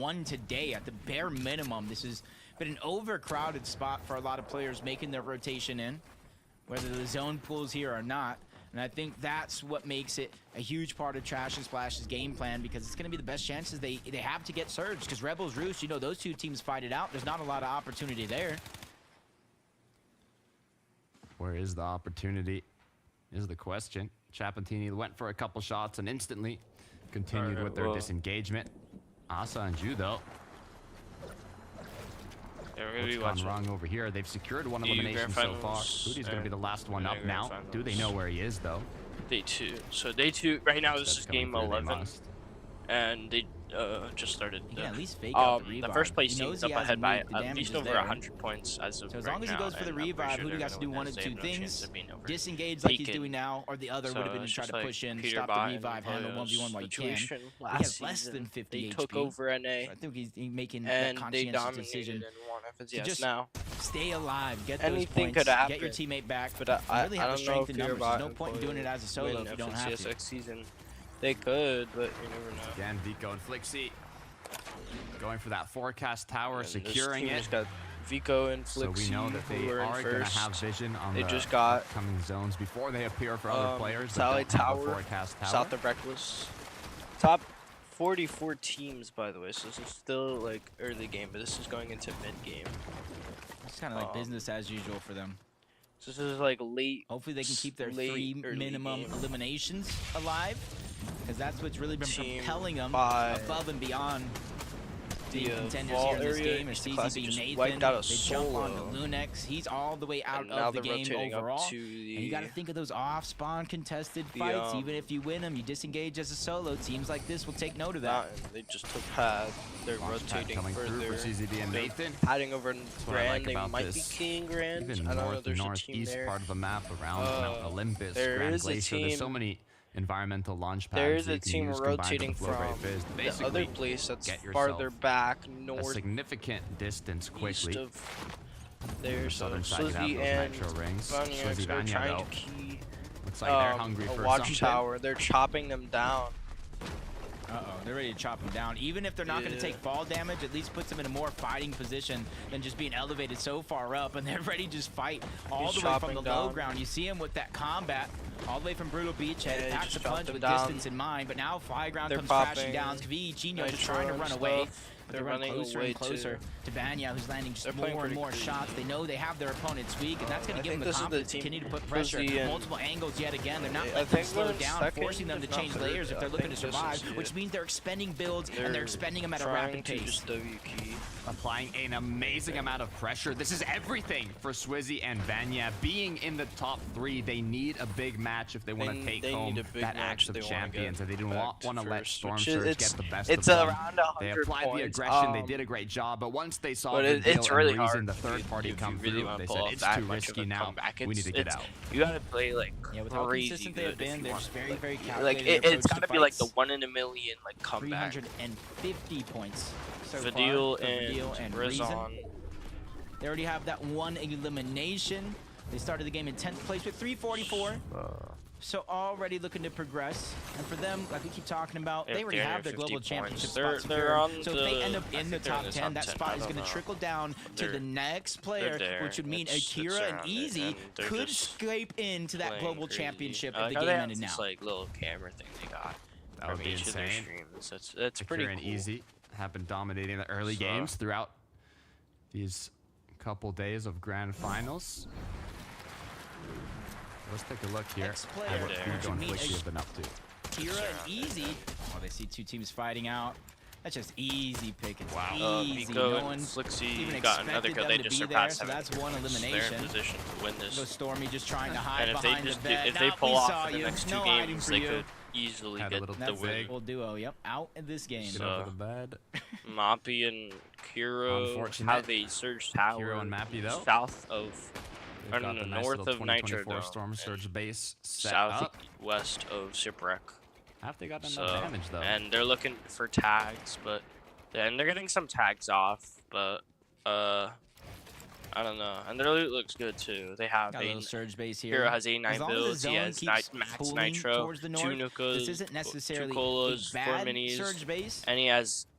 one today at the bare minimum. This has been an overcrowded spot for a lot of players making their rotation in, whether the zone pulls here or not. And I think that's what makes it a huge part of Trash and Splash's game plan, because it's going to be the best chances they have to get Surge. Because Rebels, Roost, you know, those two teams fight it out. There's not a lot of opportunity there. Where is the opportunity is the question. Chapentini went for a couple shots and instantly continued with their disengagement. Asa and Ju, though. What's gone wrong over here? They've secured one elimination so far. Hoodie's going to be the last one up now. Do they know where he is, though? Day 2. So day 2, right now this is game 11. And they just started. At least fake out the revive. The first place team's up ahead by at least over 100 points as of So as long as he goes for the revive, Hoodie has to do one of two things. Disengage like he's doing now, or the other would have been to try to push in, stop the revive, handle 1v1 while you can. He has less than 50 HP. They took over NA. So I think he's making that conscientious decision to just stay alive, get those points, get your teammate back, but really have the strength in numbers. There's no point in doing it as a solo if you don't have to. Season. They could, but you never know. Again, Vico and Flixie going for that forecast tower, securing it. Got Vico and Flixie, so we know that they are going to have vision on the upcoming zones before they appear for other players. Sally Tower, forecast tower, South of Reckless. Top 44 teams, by the way, so this is still like early game, but this is going into mid game. It's kind of like business as usual for them. So this is like late. Hopefully they can keep their 3 minimum eliminations alive, because that's what's really been propelling them above and beyond the contenders here in this game. It's easy being Nathan. They jump on to Lunex. He's all the way out of the game overall. And you got to think of those off-spawn contested fights. Even if you win them, you disengage as a solo. Teams like this will take note of that. They just took pad. They're rotating further. CZB and Nathan. Padding over in Grand. They might be King Grand. Even I don't know. There's a team northeast there. part of the map around Mount Olympus, Grand Glacier. There's so many environmental launch pads. There is a team rotating from the other place that's farther back north. A significant distance quickly. There's southern side Slizzy and Vanya are trying to key looks like they're hungry for watchtower. They're chopping them down. They're ready to chop them down. Even if they're not going to take fall damage, at least puts them in a more fighting position than just being elevated so far up, and they're ready to just fight all the way from the low ground. You see him with that combat all the way from Brutal Beachhead, packs a punch with distance in mind, but now Flyground comes crashing down. Kvi, Chino just trying to run away. But they're running closer and closer to Vanya, who's landing just more and more shots. They know they have their opponents weak, and that's going to give them the confidence to continue to put pressure. Multiple angles yet again. They're not letting them slow down, forcing them to change layers if they're looking to survive, which means they're expending builds, and they're expending them at a rapid pace. Applying an amazing amount of pressure. This is everything for Swizzy and Vanya. Being in the top 3, they need a big match if they want to take home that Axe of Champions, and they do not want to let Storm Surge get the best of them. They applied the aggression, they did a great job, but once they saw the deal and reason the third party come through, they said it's too risky now, we need to get out. You gotta play like with how consistent they've been, they're just very, very calculated. Like it's gotta be like the 1 in a million like comeback. 350 points so Fadil far and Reason. They already have that 1 elimination. They started the game in 10th place with 344. So already looking to progress, and for them, like we keep talking about, they already have their global championship spot secured. So if they end up in the top 10, that spot is going to trickle down to the next player, which would mean Akira and Easy could scrape into that global championship if the game ended now. This like little camera thing they got. That would be insane. That's pretty cool. Akira and Easy have been dominating the early games throughout these couple days of grand finals. Let's take a look here at what Vico and Flixie have been up to. Akira and Easy. Oh, they see 2 teams fighting out. That's just easy pickings. Wow. Easy. Vico no and one Flixie got another kill. They just surpassed them. So that's 1 elimination. They're in position to win this. So Stormy just trying to hide behind the bed. If they pull off in the next 2 games, they could easily get the win. Full duo, yep, out in this game. Get over the bed. Mappy and Kiro, how they surged tower. Kiro and Mappy though. South of, or no, north of Nitro Dome. Storm Surge base set up. Southwest of Shipwreck. Have they got enough damage though? And they're looking for tags, but then they're getting some tags off, but I don't know. And their loot looks good too. They have a little surge base here. Hero has 89 builds. He has Max Nitro, 2 Nukas, this isn't necessarily 2 Colas, a bad 4 minis, surge base. and he has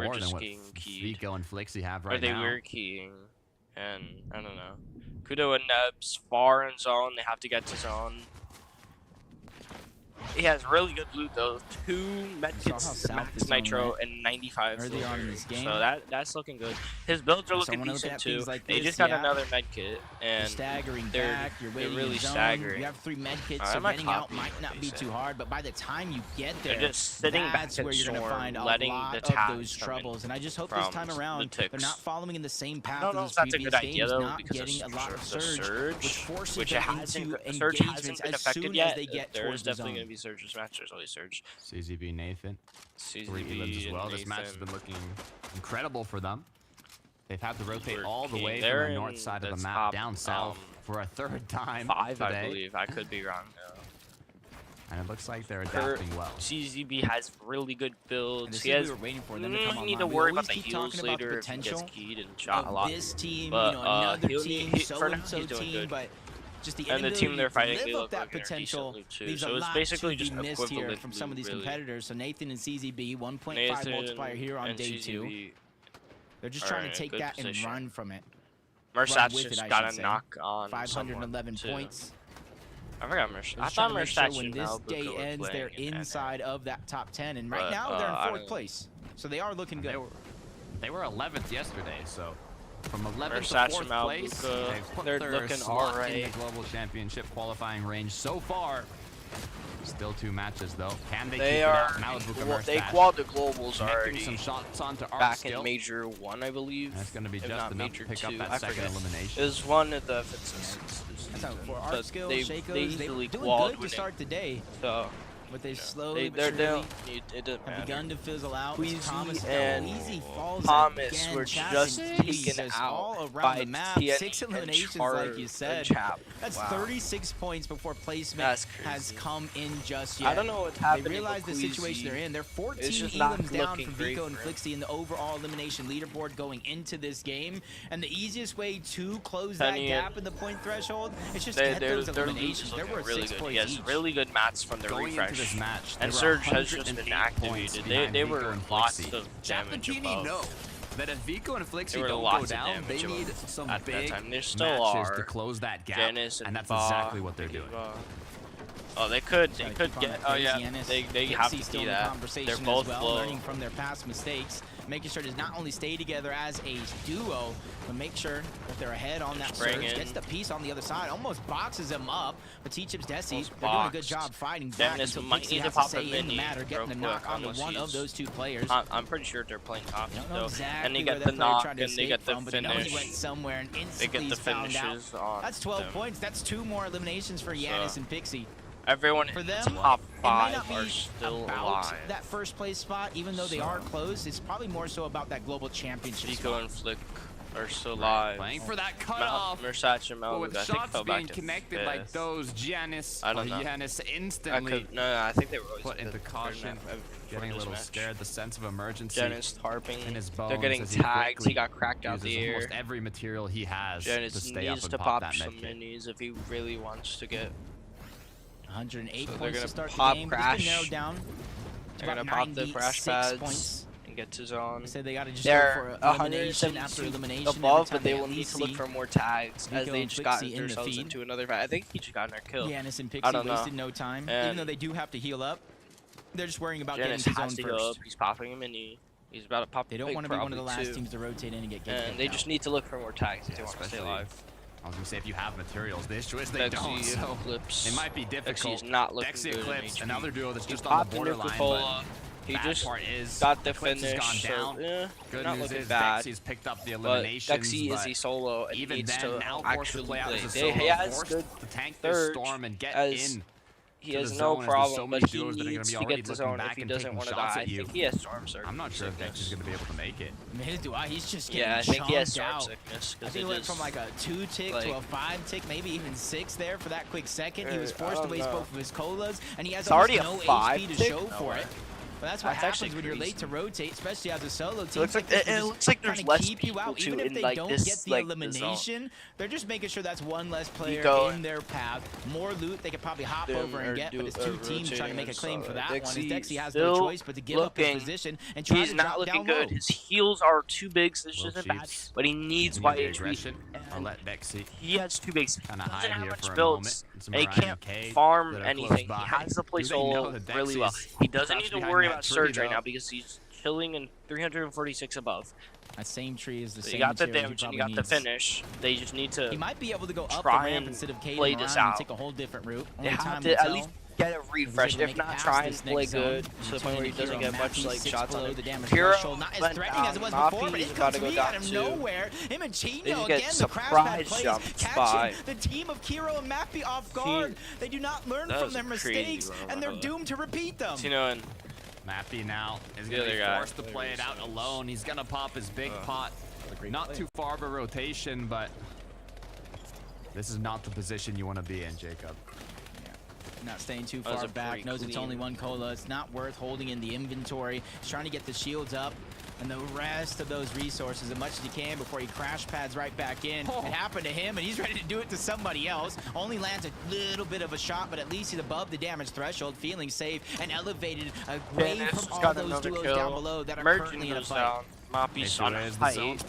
were more than just what getting keyed. Vico and Flixie have right or they now. were keying, and I don't know. Kudo and Nebs far in zone. They have to get to zone. He has really good loot though. 2 medkits, max nitro, and 95 early on in this game. So that's looking good. His builds are looking decent too. Like they just got another medkit, and they're really staggering. You have 3 medkits, so getting out might not be too hard, but by the time you get there, they're just sitting that's back where you're going to find a lot of those troubles. And I just hope this time around they're not following in the same path as the previous games, not getting a lot of surge, which forces them into engagements as soon as they get towards the zone. Definitely going to be Surge's match. There's always Surge. CZB Nathan. 3 elims as well. Nathan. This match has been looking incredible for them. They've had to rotate all the way from the north side of the map down south for a 3rd time 5, today. I believe. I could be wrong. And it looks like they're adapting well. CZB has really good builds. He has. We were waiting for them to come need to worry about the heals later if he gets keyed and shot a lot. This team, but another team, so-and-so team, but just the team they're fighting, they live look that like potential too. So it's basically just missed here from some of these competitors. So Nathan and CZB, 1.5 multiplier here on day 2. They're just trying to take that and run from it. Mersat's just got a knock on 511 points. I forgot Mersat. I thought Mersat when this day ends, they're inside of that top 10, and right now they're in 4th place. So they are looking good. They were 11th yesterday, so from 11th Mersat to 4th place, they've put their looking slot in the global championship qualifying range so far. Still 2 matches though. Can they keep it up? They qualified the globals already. Some shots onto Arc back still. in Major 1, I believe. That's going to be just enough to pick up that second elimination. There's one at the Fitz. For Arc Skill, they Shaco's, they were doing good to start the day. So, but they slowly but surely have begun to fizzle out. Queasy and Thomas were just taken out all around the map. 6 eliminations, like you said. That's 36 points before placement has come in just yet. I don't know what's happening. They realize the situation they're in. They're 14 elims down from Vico and Flixie in the overall elimination leaderboard going into this game. And the easiest way to close that gap in the point threshold is just get those eliminations. They're worth 6 points each. Yes, really good mats from their refresh. This match, and Surge has just been activated. They were lots of damage above. Know that if Vico and Flixie don't go down, they need some big matches to close that gap, and that's exactly what they're doing. Oh, they could get. Oh yeah, they have to see that. They're both low. Learning from their past mistakes, making sure to not only stay together as a duo, but make sure that they're ahead on that surge. Gets the piece on the other side, almost boxes him up. But T-Chips Desi, they're doing a good job fighting back until Flixie has to stay in the matter, getting a knock on the one of those 2 players. I'm pretty sure they're playing top though. Exactly and they get the knock, and they get the finish. finish. He went somewhere and instantly they get the finishes on. That's 12 points. That's 2 more eliminations for Yanis and Pixie. Everyone for them, top 5 it might not are be still about alive. That 1st place spot, even though they are close, it's probably more so about that global championship. Vico and Flick are still alive. Playing for that cutoff. Mersat and Mel, with shots being connected like those, Giannis instantly I think they were put into caution. Getting a little scared, the sense of emergency. Giannis tarping in his bones. They're getting tagged. He got cracked out the air. Almost every material he has Giannis to stay needs up to and pop pop that some minis if he really wants to get 108 so points to start pop the game. Crash. But it's been narrowed down. They're gonna pop the crash pads and get to zone. So they gotta just they're go for elimination after elimination above, but they will need to look for more tags as they just got themselves into another fight. I think he just got their kill. Giannis and Pixie wasted no time, even though they do have to heal up. They're just worrying about getting to zone first. He's popping a mini. He's about to pop. They don't want to be one of the last teams to rotate in and get kicked. And they just need to look for more tags if they want to stay alive. I was gonna say if you have materials, the issue is they don't. So it might be difficult. Dexy Eclipse, another duo that's just on the borderline. But he just part is got the finish. Gone down. So, good not news looking is bad. Dexy's picked up the eliminations. Dexy is a solo and even needs then, to now actually play out as a play. solo, He has forced good to tank this storm and get in. He has no problem, but he needs to get the zone if he doesn't want to die. I think he has storm sickness. I'm not sure if Dexy's going to be able to make it. Neither do I. He's just getting I think he has storm sickness. I think he went from like a 2-tick to a 5-tick, maybe even 6 there for that quick second. He was forced to waste both of his colas, and he has almost no HP to show for it. But that's what happens when you're late to rotate, especially as a solo team. It looks like there's less keep you out. Even if they don't get the elimination, they're just making sure that's one less player in their path. More loot they could probably hop over and get, but it's 2 teams trying to make a claim for that one. As Dexy has no choice but to give up his position and try to drop down low. His heals are too big, so this isn't bad. But he needs YHP. I'll let Dexy he has too big. kind of hide here for a builds. moment. And he can't farm anything. He has to play solo really well. He doesn't need to worry about Surge right now because he's chilling in 346 above. That same tree is the same. You got the damage and you got the finish. They just need to. He might be able to go up the ramp instead of play this out and take a whole different route. They have to at least get a refresh. If not, try and play good to the point where he doesn't get much like shots on the damage. Hero not as threatening as it was before, but it comes to me out of nowhere. Him and Chino again, the crash pad plays, catching the team of Kiro and Mappy off guard. They do not learn from their mistakes, and they're doomed to repeat them. Chino and Mappy now is going to be forced to play it out alone. He's going to pop his big pot. Not too far of a rotation, but this is not the position you want to be in, Jacob. Not staying too far back, knows it's only one cola. It's not worth holding in the inventory. He's trying to get the shields up and the rest of those resources as much as he can before he crash pads right back in. It happened to him, and he's ready to do it to somebody else. Only lands a little bit of a shot, but at least he's above the damage threshold, feeling safe and elevated away from all those duos down below that are currently in a fight. Mappy's on a height.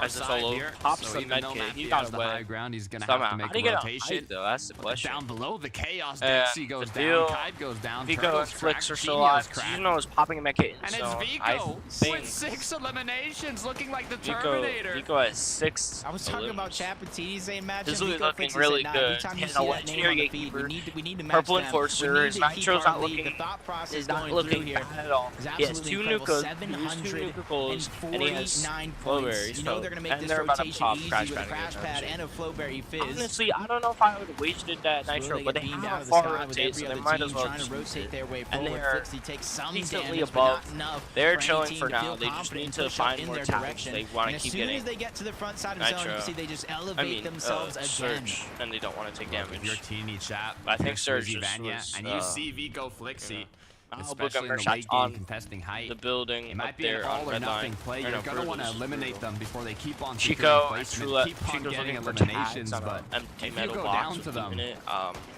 As a solo, pops the medkit. He got the high ground. He's gonna have to make a rotation. Though? That's the question. Down below the chaos, Dixie goes down, Tide goes down, Vico and Flicks are still alive. Zuno is popping a medkit. And it's Vico with 6 eliminations, looking like the Terminator. Vico has 6. I was talking about Chapatini saying match. This is looking really good. He's a legendary gatekeeper. We need to match Purple Enforcer. His Nitro's not looking. Is not looking bad at all. He has 2 Nukas. And he has Flowberry. You know they're gonna make this rotation easy with a crash pad and a Flowberry Fizz. Honestly, I don't know if I would have wasted that Nitro, but they have a far rotate, so they might as well just rotate their way and forward. they're decently above. They're chilling for now. They just need to find more tags. They want to keep getting. As soon as they get to the front side of zone, you see they just elevate themselves again. Surge, and they don't want to take damage. Your teeny chap. I think Surge was, and you see Vico Flixie. Especially in the late game contesting height. The building it might be an all or nothing play. You're gonna want to eliminate them before they keep on Chico and keep on getting eliminations, but empty metal box to them.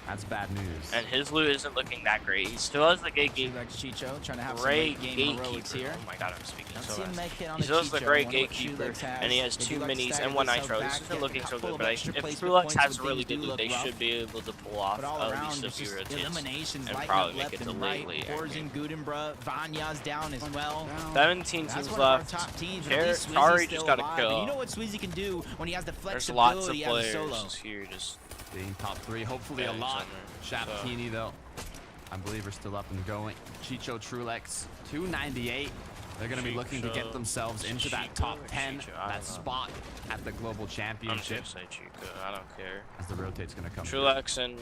That's bad news. And his loot isn't looking that great. He still has the gatekeeper. Chicho trying to have great gatekeeper here. Oh my god, I'm speaking so fast. He still has the great gatekeeper, and he has 2 minis and 1 Nitro. This isn't looking so good, but if Frulux has a really good loot, they should be able to pull off at least a few rotates and probably make it to late. Origin, Gudenbra, Vanya's down as well. 17 teams left. Kari just got a kill. You know what Sweezy can do when he has the flexibility as a solo. Here, just being top 3, hopefully a lot. Chapatini though, I believe are still up and going. Chicho Trulex, 298. They're going to be looking to get themselves into that top 10, that spot at the global championship. I'm gonna say Chico, I don't care. As the rotate's going to come. Trulex and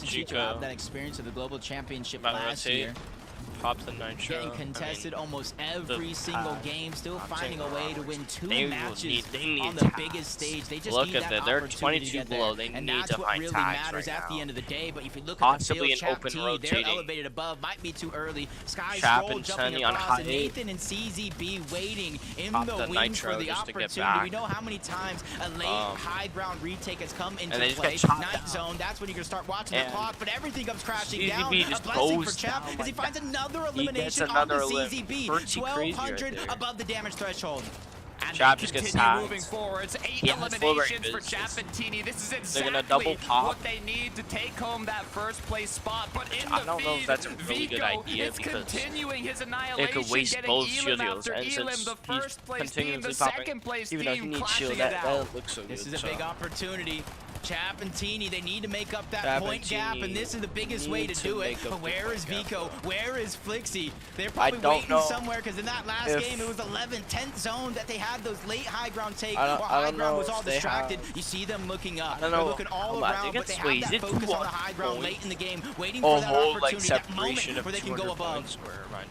Chico have that experience of the global championship last year. Pop the Nitro. Getting contested almost every single game, still finding a way to win 2 matches on the biggest stage. They just need that they're 22 below. They and need that's to what find really tags matters right at now. the end of the day. But if you look possibly at the an open rotating, they're elevated above. Might be too early. Sky's Chap roll and jumping Sunny on across, high. and Nathan and CZB waiting in Pop the wings for the just to get opportunity. back. We know how many times a late high ground retake has come into and play. Night zone. That's when you're gonna start watching the clock. But everything comes crashing down. A blessing for Chap as he finds another elimination on the CZB, 1200 above the damage threshold. And Chap just gets tagged. Moving forwards, 8 eliminations for Chapatini. This is exactly they're gonna double pop. what they need to take home that first place spot. But in I don't know if that's a really good idea because continuing his annihilation, it could waste both shields, and since the first place team, the popping, second place even though he needs shield, that doesn't look so good. This is a big opportunity. Chapatini, they need to make up that point gap, and this is the biggest way to do it. But where is Vico? Where is Flixie? They're probably waiting somewhere because in that last game, it was 11th, 10th zone that they had those late high ground take, or high ground was all distracted. You see them looking up. They're looking all around, but they have that focus on the high ground late in the game, waiting for that opportunity, that moment where they can go above.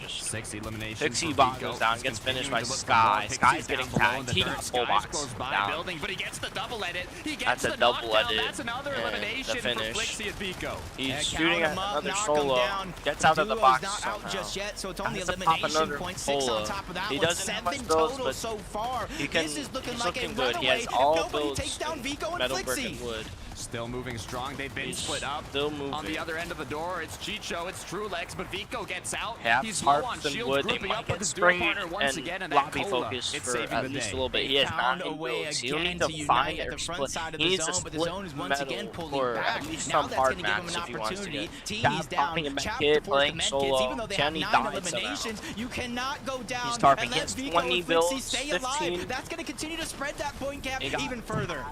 6 eliminations. Pixie bomb goes down, gets finished by Sky. Sky's getting tagged. He got full box down. But he gets the double edit. That's a double edit. That's another elimination for Flixie and Vico. He's shooting at another solo. Gets out of the box not out just yet, so it's only has elimination point. 6 on top of that. He one. doesn't have 7 much builds, total but so far. He can, this is looking he's like looking a good. runaway. He has all Nobody builds takes down Vico and metal, brick, Flixie. and wood. Still moving strong. They've been split up. Still moving. On the other end of the door, it's Chicho, it's Trulex, but Vico gets out. Have He's low on and shield, Wood. grouping up with his duo Spring partner once and again, and lobby that Cola, focus it's for saving at the least day. a little bit. He has Found 9 a way builds. He'll again need to find unite at or the front split. side of He the needs zone, to but the split zone is once again metal pulling for back. at least Now some that's hard going to give him maps an if he wants to opportunity. get. Teeny's down. Popping a med Chap kit, to force the playing med solo. kits, even though they have Kenny 9 died eliminations. You cannot go down He's tarping and let against Vico 20 and Flixie builds, stay 15. alive. That's going to continue to spread that point gap even further.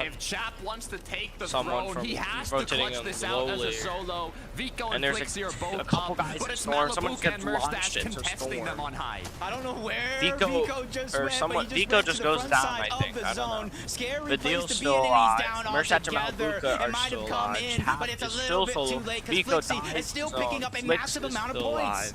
If Chap wants to take the Someone throne, he has to rotating clutch on this the out low as a layer. solo. Vico And and there's Flixie are a both couple up, guys but in it's Storm. Someone Malabuka gets and launched Merstash into contesting Storm. them on high. I don't know where Vico just or went, someone. but he Vico went just to goes the down, front I side think. of the I don't zone. know. Scary The place deal's to be still in, and he's alive. down Merstash and altogether. Malabuka It are might still have come alive. in, Chap but it's a is little still bit solo. too late because Vico Flixie died, is still so picking up a Flix massive is amount of still points. alive.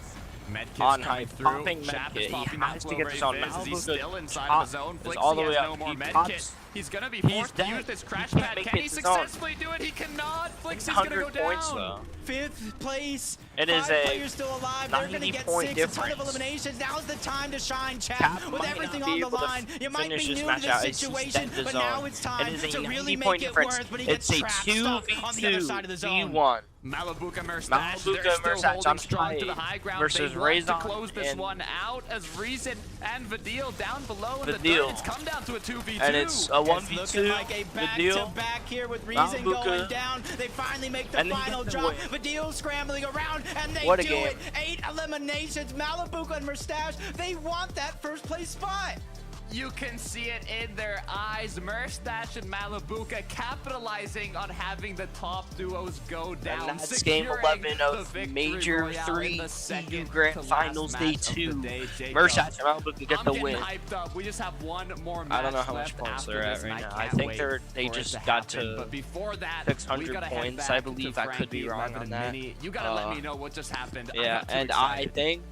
Medkit's On coming high, through. popping Chap medkit. is He popping has that to get this flow on very fast. He's Malabuka. still inside Top of the zone. is all the Flixie way has up. no more He medkit. pops. He's gonna be He's forced to dead. use this crash He can't pad. make Can it he to zone. successfully do it? He cannot. Flixie's gonna go 100 points down. though. 5th place. It is 5 a players still alive. They're going to get 90-point 6. A ton of difference. eliminations. Now's the time to shine, Chap. Chap With might everything not be on the able to line, you might finish be this new to match this out. It's just situation, dead to but zone. now it's time It is a to really 90-point make it difference. worth. But he It's gets a trapped stuck on the other 2v2 side of the zone. v1. Malabuka Merstash, Malabuka they're still Merstash holding on strong high to the high ground. versus They want to Rezon close this and one out as Reason and Vidil down below in the Vidil. dirt. It's come down to a 2v2. And it's a It's 1v2. looking like a back-to-back here with Reason Malabuka. going down. They finally make the And they final get the drop. win. Vidil scrambling around, and they What a do game. it. 8 eliminations. Malabuka and Merstash, they want that first place spot. You can see it in their eyes. Merstash and Malabuka capitalizing on having the top duos go down. And that's game 11 of Major 3 EU Grand Finals Day 2. Merstash and Malabuka get the win. Hyped up. We just have one more match I don't know how much left points after they're at this, and right now. I can't think wait they for just it to got happen. to But before that, 600 we gotta head points. back I believe to I could be Frankie, wrong Revan, on and that. Mini. You gotta let me know what just happened. Yeah, got too and I excited. think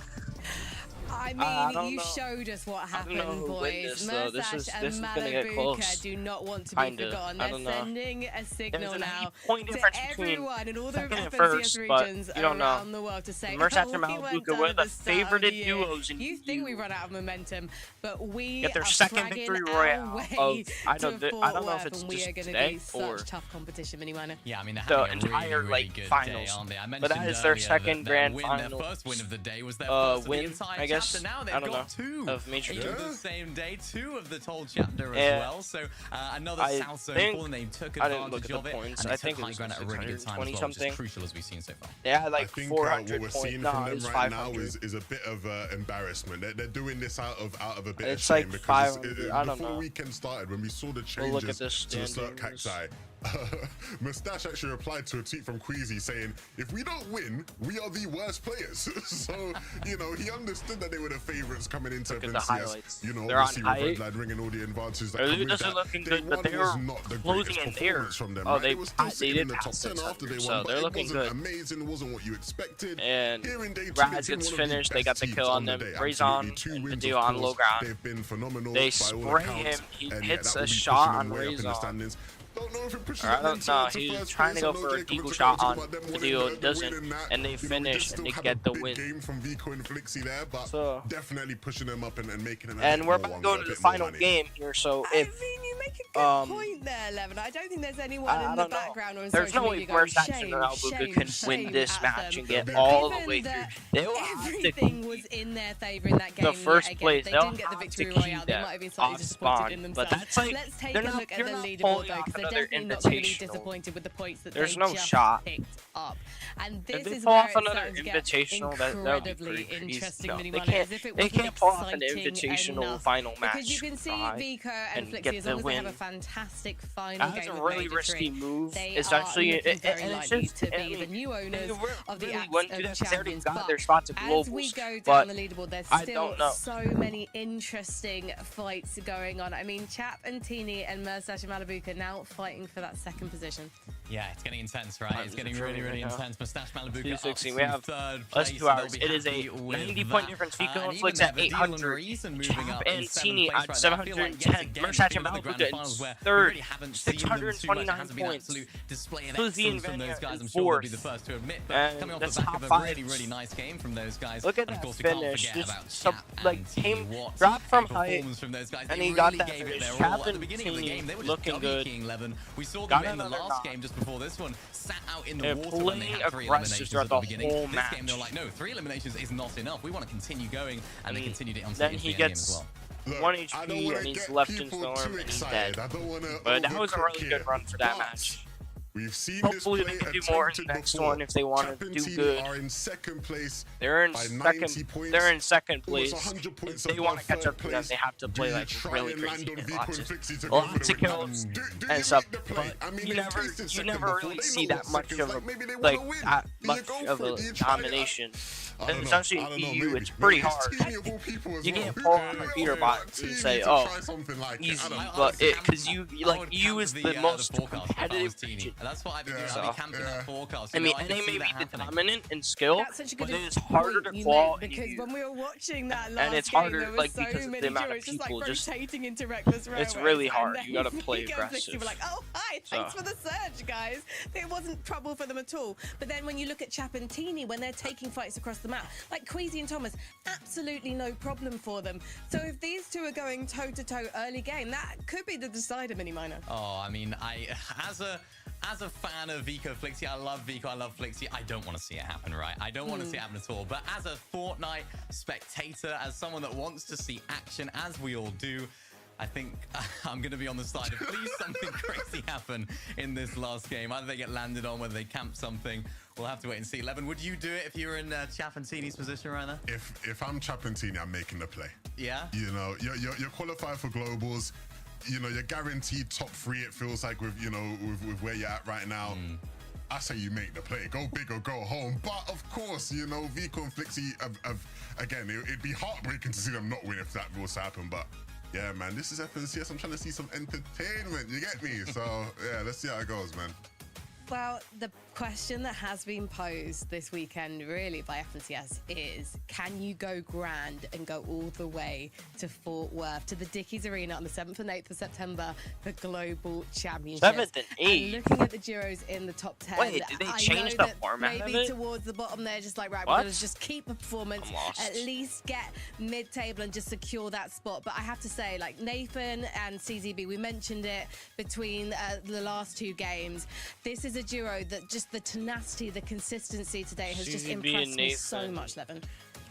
I I don't mean, you know. showed us what I don't know happened, who win boys. this, though. This Merstash is and gonna get Malabuka close. do not want to be Kinda. forgotten. I They're don't know. sending a signal There's an now 8-point to difference between everyone in all the second and FNCS first, but regions you don't know. around the world to say, Merstash and we weren't Malabuka done were at the start of favorited year. duos in You think EU. we run out of momentum, but we Get their are second dragging victory our royale way of I to don't know Fort if Worth, it's and we just are going to today be or such tough competition, Miniwana. Yeah, I mean, they're the having a entire really, really good finals. day, aren't they? I But mentioned that is their earlier second that grand their final. first win of the day was their first of the Win, entire I guess. chapter. Now they've I don't got know. 2 Of Major in 2. the same day, 2 of the whole chapter as Yeah. well. So another I South Zone think- full, and they took I didn't look advantage at of the it. points. And they I think took it high was ground at a really good time as 620 well, which is something. crucial as we've seen so far. Yeah, like I think 400 what we're seeing points. from No, them it's right 500. now is a bit of embarrassment. They're doing this out of a bit It's of shame like because 500, I don't before know. the weekend started, when we saw the We'll look at changes the to the Cirque standings. Cacti, Mustache actually replied to a tweet from Queasy saying, "If we don't win, we are the worst players." So he understood that they were the favourites coming into Look at the FNCS. highlights. Obviously They're on with height. Red Line ringing all the advantages that They're come with just that. looking Day good, but one they was were not the closing greatest in there. performance from them. Oh, right? they It was still they sitting did in the top pass 10 after they 600, won, so but they're it looking wasn't good. amazing. It wasn't what you expected. And Here in day 2, Raz they've been gets one of the finished. They best got the teams kill on the them. day. Rezon Absolutely, 2 and wins, Vidil of on course. low ground. They've been phenomenal. They by all spray accounts, him. He and hits that will a be shot pushing on them way up in the Rezon. standings. Don't know if it pushes I them don't into know. to He's first trying to place. go I know for a Jacob deagle was shot talking on about them winning Vidil. the Doesn't, win that. and they We finish just and they still have get a the big win. game from Vico and Flixie there, but So- definitely pushing them up and making them. And we're about to go to the final game here. So I if mean, you make a good point there, Levin. I don't think there's anyone in the background or in social media going, shame, Merstash can shame win this at match them. and get Given all the Given way through. that They will have to everything was in their favour in that game. the first yet again. place. They They'll didn't get the have to victory keep royale. They that might have been slightly off disappointed spawn, in but themselves. that's like Let's take they're a not look at the you're not leaderboard pulling though, off because they're another definitely not going to be invitational. disappointed with the points that There's they no just shot. picked up. And If this they is pull where off it's another starting to get invitational, that would be incredibly pretty crazy. interesting. No, Mini they One, can't. as if it They wasn't can't pull off an exciting invitational enough. final match. Because you can see try Vika and and Flixie, get as the long as they have a win. fantastic final That's game a with really Major risky 3, move. they It's are actually looking very and it's likely just to be I mean, the new owners they of the really Acts wouldn't do of that 'cause they already Champions. got their But spot to as we globals, go but down the leaderboard, there's I still don't know. so many interesting fights going on. I mean, Chap and Teeny and Merstash and Malabuka now fighting for that second position. Yeah, it's getting intense, right? It's getting really, really intense. Mustache Malibu 260. We have less 2 hours. It is a 90-point difference. Vico and Flix at 800. Chap and Teeny at 710. Mustache and Malibu at third. 629 points. Fuzzy and Vanya at fourth. And that's top 5. Really, really nice game from those guys. Look at that finish. Just came, dropped from height, and he got that finish. Chap and Teeny looking good. We saw them in the last game just before this one, sat out in the water when they had 3 eliminations throughout at the the beginning. whole This match. game, they're like, no, 3 eliminations is not enough. We want to continue going, and they continued it on then the he end game gets as well. Look, 1 HP and he's left in Storm and he's dead. But that was a really good run for that match. We've seen Hopefully this they play can do more in attempted the next before. one if they want to Chap do and good. Teeny are in second place. They're in by second. 90 points, They're in second almost place. 100 points If they want to above catch up to third them, place. they have to Do play you like try really and crazy land on and Vico lots and Flixie to of go for lots the of win? kills Do and you stuff. like the play? But I mean, you they never tasted second really before. They see know that what much second's of a like. Maybe they wanna win. that Do you much go of for it? a Do you try it? domination. I don't know. Especially I don't know, EU, maybe. it's pretty Maybe hard. Teeny of all people as You well. can't Who pull knows? on a computer Yeah, box and Teeny say, to oh, try something like it. I easy, don't know. but because you I would EU is counter the most forecast if I was competitive Teeny. region. That's what I've been doing. Yeah. I've been camping that forecast. I mean, can and they see may that be the happening. dominant in skill, That's such a good but it is point harder to you claw make, in because EU. when we were watching that last And it's game, harder, there was like, so because of many the amount of duos just people, like just- rotating into reckless railways. really hard. And You gotta then play Vico and Flixie aggressive. were like, oh hi, thanks for the surge, guys. It wasn't trouble for them at all. But then when you look at Chap and Teeny, when they're taking fights across the map, like Queasy and Thomas, absolutely no problem for them. So if these two are going toe to toe early game, that could be the decider, Mini Miner. Oh, I mean, as a fan of Vico Flixie, I love Vico, I love Flixie. I don't want to see it happen, right? I don't want to see it happen at all. But as a Fortnite spectator, as someone that wants to see action, as we all do, I think I'm going to be on the side of please something crazy happen in this last game. Either they get landed on, whether they camp something. We'll have to wait and see. Levin, would you do it if you were in Chap and Teeny's position right now? If I'm Chap and Teeny, I'm making the play. Yeah? You know, you're qualified for globals. You know, you're guaranteed top 3. It feels like with with where you're at right now. I say you make the play, go big or go home. But of course, you know, Vico and Flixie again, it'd be heartbreaking to see them not win if that was to happen. But yeah, man, this is FNCS. I'm trying to see some entertainment. You get me? So yeah, let's see how it goes, man. Well, the question that has been posed this weekend, really, by FNCS is, can you go grand and go all the way to Fort Worth, to the Dickies Arena on the 7th and 8th of September, the Global Championship? 7th and 8th? And looking at the Duros in the top 10. Wait, did they change the format of maybe it? towards the bottom there, just like, right, What? we're going to just keep the performance, I'm lost. at least get mid-table and just secure that spot. But I have to say, like, Nathan and CZB, we mentioned it between the last 2 games. This is a duo that just the tenacity, the consistency today has just CZB and impressed me so Nathan. much, Levin.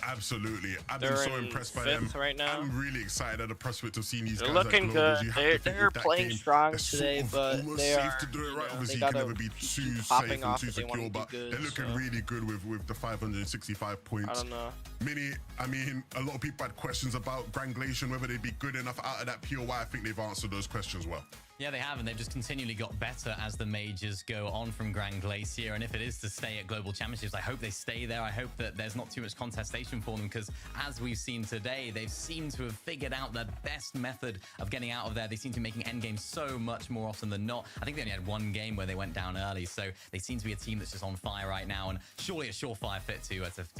Absolutely. I've been They're so in impressed by them. 5th right now. I'm really excited at the prospect of seeing these They're guys looking at Globals. good. You have to think They're with that playing game, strong they're sort today, of but almost they safe are, to do it right. they Obviously, you gotta can never be too keep safe popping and off too if they wanna secure, be but good, they're looking so. really good with the 565 points. I don't know. Mini, I mean, a lot of people had questions about Granglation, whether they'd be good enough out of that POI. I think they've answered those questions well. Yeah, they have, and they've just continually got better as the majors go on from Grand Glacier. And if it is to stay at Global Championships, I hope they stay there. I hope that there's not too much contestation for them, because as we've seen today, they've seemed to have figured out the best method of getting out of there. They seem to be making endgames so much more often than not. I think they only had 1 game where they went down early, so they seem to be a team that's just on fire right now, and surely a surefire fit to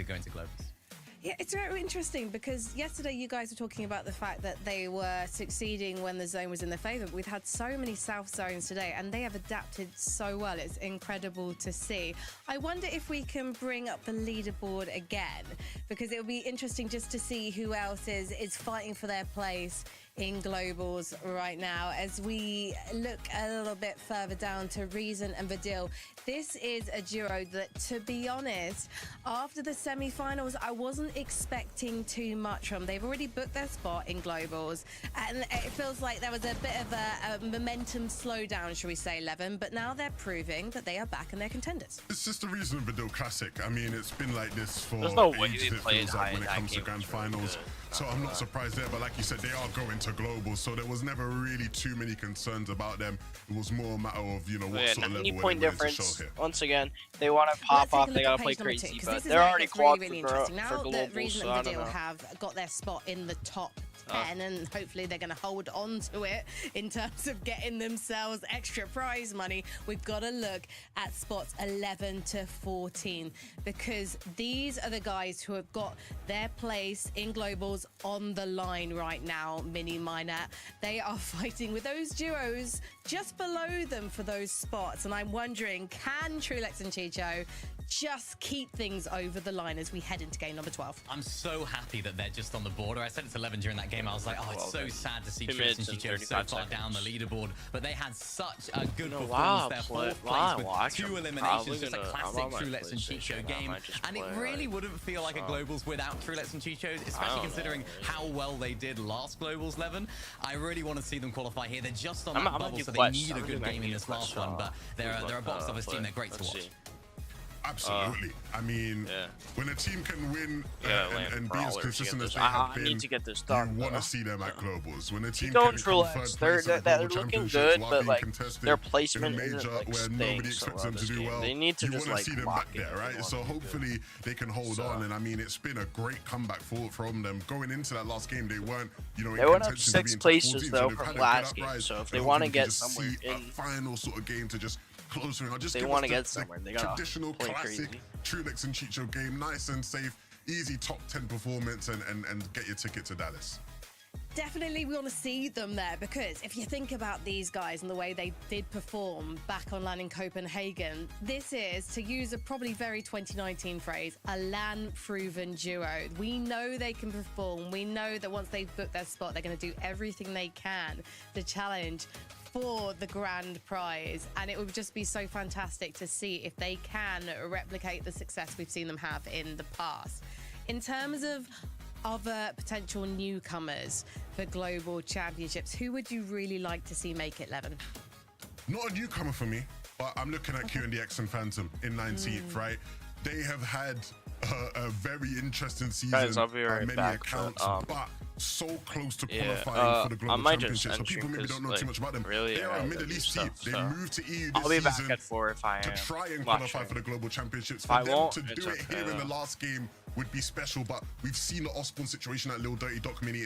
go into Globals. Yeah, it's very interesting because yesterday you guys were talking about the fact that they were succeeding when the zone was in their favour. We've had so many south zones today and they have adapted so well. It's incredible to see. I wonder if we can bring up the leaderboard again, because it would be interesting just to see who else is fighting for their place in Globals right now. As we look a little bit further down to Reason and Vidil, this is a duo that, to be honest, after the semi-finals, I wasn't expecting too much from. They've already booked their spot in Globals, and it feels like there was a bit of a momentum slowdown, shall we say, Levin, but now they're proving that they are back and they're contenders. It's just a Reason Vidil classic. I mean, it's been like this for There's no way ages, they it played feels high like, when in it that comes to game. grand It's really finals. good. So I'm not surprised there, but like you said, they are going to global, so there was never really too many concerns about them. It was more a matter of, you know, what sort of level point they're willing to difference. show here. Once again, they want to pop off, they gotta play crazy, but they're already quad really for interesting. Now global, that Reason so and I don't Vidil know. have got their spot in the top 10, and hopefully they're going to hold on to it in terms of getting themselves extra prize money, we've got to look at spots 11 to 14, because these are the guys who have got their place in globals on the line right now. Mini Minor, they are fighting with those duos just below them for those spots, and I'm wondering, can Trulex and Chicho just keep things over the line as we head into game number 12? I'm so happy that they're just on the border. I said it's 11 during that game. I was like, oh, it's so sad to see Trulex and Chicho so far down the leaderboard, but they had such a good performance there. Fourth place with 2 eliminations, just a classic Trulex and Chicho game. And it really wouldn't feel like a Globals without Trulex and Chicho, especially considering how well they did last Globals 11. I really want to see them qualify here. They're just on that bubble, so they need a good game in this last one, but they're a box office team. They're great to watch. Absolutely. I mean, when a team can win and be as consistent as they I have been, need to get this done. you want to see them at globals. When a team Don't can come third place at they're global looking championships good, while but being like contested their in a placement major isn't like where nobody expects them to do well, they need to you just want to see them lock back there, right? in. So hopefully they can hold on. And I mean, it's been a great comeback from them. Going into that last game, they weren't, you know, They went up contention to be 6 in top places 14, though so from they've had a last good game. uprise, So if and they want to hopefully we get can just somewhere see a in, final sort of game to just closer in. Or just they give want us to the get somewhere. They gotta traditional play classic crazy. Trulex and Chicho game, nice and safe, easy top 10 performance, and get your ticket to Dallas. Definitely we want to see them there, because if you think about these guys and the way they did perform back on LAN in Copenhagen, this is, to use a probably very 2019 phrase, a LAN-proven duo. We know they can perform. We know that once they've booked their spot, they're going to do everything they can to challenge for the grand prize, and it would just be so fantastic to see if they can replicate the success we've seen them have in the past. In terms of other potential newcomers for global championships, who would you really like to see make it, Levin? Not a newcomer for me, but I'm looking at QNDX and Phantom in 19th, right? They have had a very interesting season Guys, I'll be right on many back, accounts, but so close to qualifying for the I global might just championship. So end people you maybe 'cause, don't know like, too much about them. really, they are a I Middle East stuff, team. They so moved to EU I'll this be back season at 4 if I am to try and watching. qualify for the global championships. If I For them won't, to it's do it okay, here in the though. last game would be special, but we've seen the Osborne situation at Lil Dirty Doc Mini.